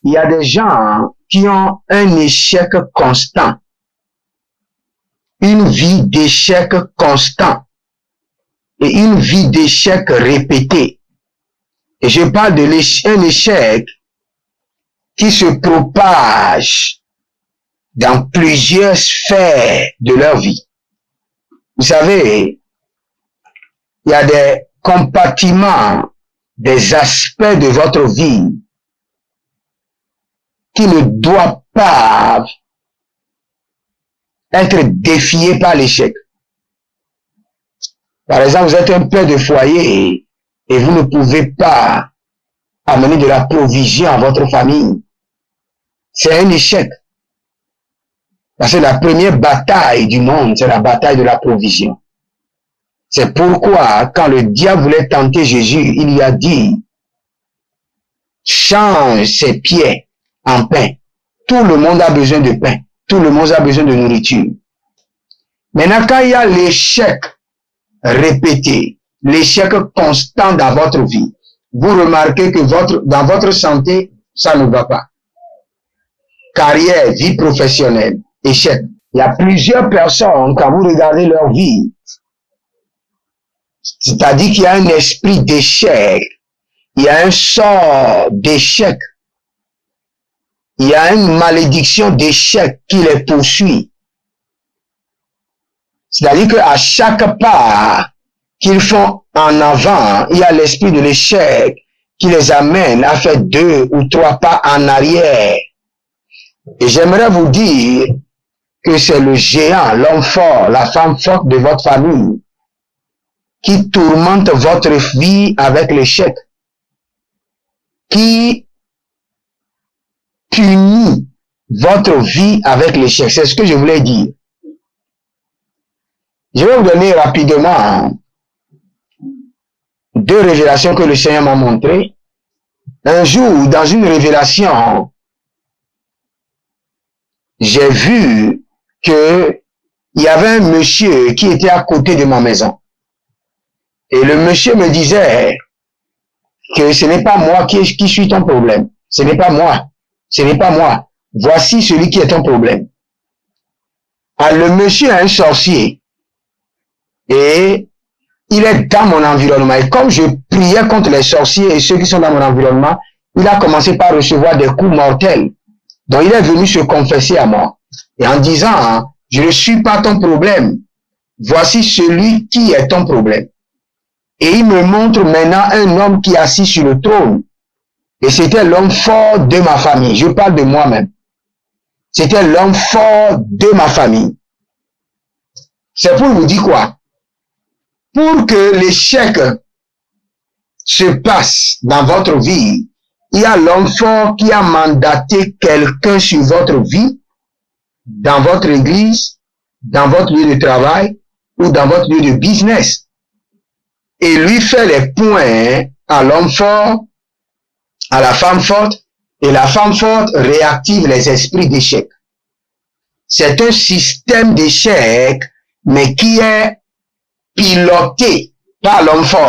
il y a des gens qui ont un échec constant, une vie d'échec constant et une vie d'échec répété. Et je parle de un échec qui se propage dans plusieurs sphères de leur vie. Vous savez, il y a des compartiments, des aspects de votre vie qui ne doivent pas être défiés par l'échec. Par exemple, vous êtes un père de foyer et vous ne pouvez pas amener de la provision à votre famille. C'est un échec. Parce que la première bataille du monde, c'est la bataille de la provision. C'est pourquoi, quand le diable voulait tenter Jésus, il lui a dit, change ses pieds en pain. Tout le monde a besoin de pain. Tout le monde a besoin de nourriture. Maintenant, quand il y a l'échec répété, l'échec constant dans votre vie, vous remarquez que dans votre santé, ça ne va pas. Carrière, vie professionnelle, échec. Il y a plusieurs personnes, quand vous regardez leur vie, c'est-à-dire qu'il y a un esprit d'échec, il y a un sort d'échec, il y a une malédiction d'échec qui les poursuit. C'est-à-dire qu'à chaque pas qu'ils font en avant, il y a l'esprit de l'échec qui les amène à faire 2 ou 3 pas en arrière. Et j'aimerais vous dire que c'est le géant, l'homme fort, la femme forte de votre famille qui tourmente votre vie avec l'échec, qui punit votre vie avec l'échec. C'est ce que je voulais dire. Je vais vous donner rapidement 2 révélations que le Seigneur m'a montrées. Un jour, dans une révélation, j'ai vu que il y avait un monsieur qui était à côté de ma maison. Et le monsieur me disait que ce n'est pas moi qui suis ton problème. Ce n'est pas moi. Ce n'est pas moi. Voici celui qui est ton problème. Alors, le monsieur est un sorcier. Et il est dans mon environnement. Et comme je priais contre les sorciers et ceux qui sont dans mon environnement, il a commencé par recevoir des coups mortels. Donc, il est venu se confesser à moi. Et en disant, je ne suis pas ton problème. Voici celui qui est ton problème. Et il me montre maintenant un homme qui est assis sur le trône. Et c'était l'homme fort de ma famille. Je parle de moi-même. C'était l'homme fort de ma famille. C'est pour vous dire quoi? Pour que l'échec se passe dans votre vie, il y a l'homme fort qui a mandaté quelqu'un sur votre vie, dans votre église, dans votre lieu de travail ou dans votre lieu de business. Et lui fait les points à l'homme fort, à la femme forte, et la femme forte réactive les esprits d'échec. C'est un système d'échec, mais qui est piloté par l'homme fort.